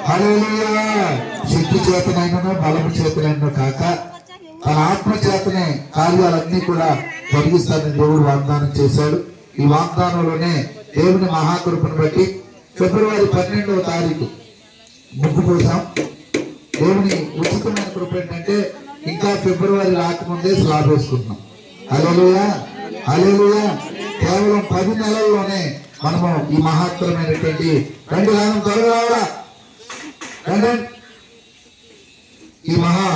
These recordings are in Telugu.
హల్లెలూయా. శక్తి చేతనైనను బలము చేతనైనను కాక తన ఆత్మ చేతనే కార్యాలన్నీ కూడా జరిగిస్తానని దేవుడు వాగ్దానం చేశాడు. ఈ వాగ్దానంలోనే దేవుని మహాకృపను బట్టి ఫిబ్రవరి 12వ తారీఖు ముగ్గు పోసాం. దేవుని ఉచితమైన కృప ఏంటంటే ఇంకా ఫిబ్రవరి రాకముందే స్లాబ్ వేసుకుంటున్నాం. హల్లెలూయా, హల్లెలూయా. కేవలం 10 నెలల్లోనే మనము ఈ మహత్తరమైనటువంటి 2 నెలలు త్వరగా ఈ మహా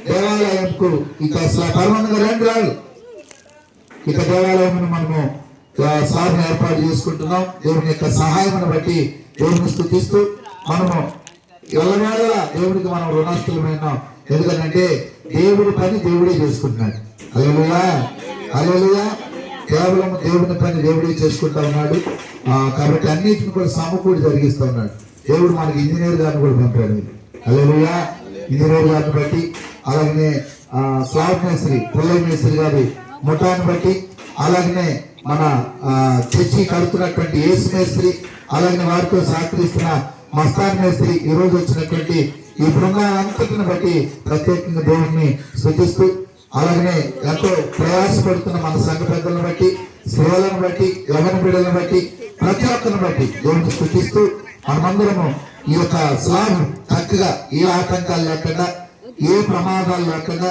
దేవాలయంకు ఇక పర్వంగా 2 నెలలు ఇక దేవాలయం మనము స్లాబ్ను ఏర్పాటు చేసుకుంటున్నాం. దేవుని యొక్క సహాయమును బట్టి దేవుని స్తుతిస్తూ మనము ఎల్లవేళ దేవుడికి మనం రుణస్థులమైన. ఎందుకంటే దేవుడి పని దేవుడే చేసుకుంటున్నాడు. హల్లెలూయా, హల్లెలూయా. కేవలం దేవుని పని దేవుడే చేసుకుంటా ఉన్నాడు. కాబట్టి అన్నిటిని కూడా సమకూడి జరిగిస్తూ ఉన్నాడు. దేవుడు మనకి ఇంజనీర్ గారిని కూడా పంపాడు. హల్లెలూయా. ఇంజనీర్ గారిని బట్టి అలాగనే స్లాబ్ మేస్త్రి పుల్లయ్య మేస్త్రి గారి ముఠాన్ని బట్టి అలాగనే మన చర్చి కడుతున్నటువంటి ఏసు మేస్త్రి అలాగే వారితో సహకరిస్తున్న మస్తాన్ మేస్త్రి ఈ రోజు వచ్చినటువంటి ఈ బృందాలంతటిని బట్టి ప్రత్యేకంగా దేవుడిని స్తుతిస్తూ అలాగనే ఎంతో ప్రయాసపడుతున్న మన సంఘ పెద్దలను బట్టి స్త్రీలను బట్టి యవన బిడ్డలను బట్టి ప్రతి ఒక్కరిని బట్టి దేవుడిని స్తుతిస్తూ మనమందరము ఈ యొక్క స్లాబ్ చక్కగా ఏ ఆటంకాలు లేకుండా ఏ ప్రమాదాలు లేకుండా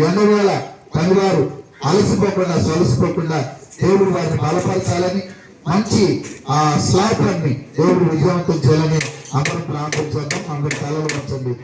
ఎన్నవేళ పనివారు అలసిపోకుండా సొలసిపోకుండా దేవుడు వారిని బలపరచాలని మంచి ఆ స్లాబ్ అన్ని దేవుడు విజయవంతం చేయాలని అందరం ప్రార్థన చేద్దాం. అందరి తలలు వచ్చండి.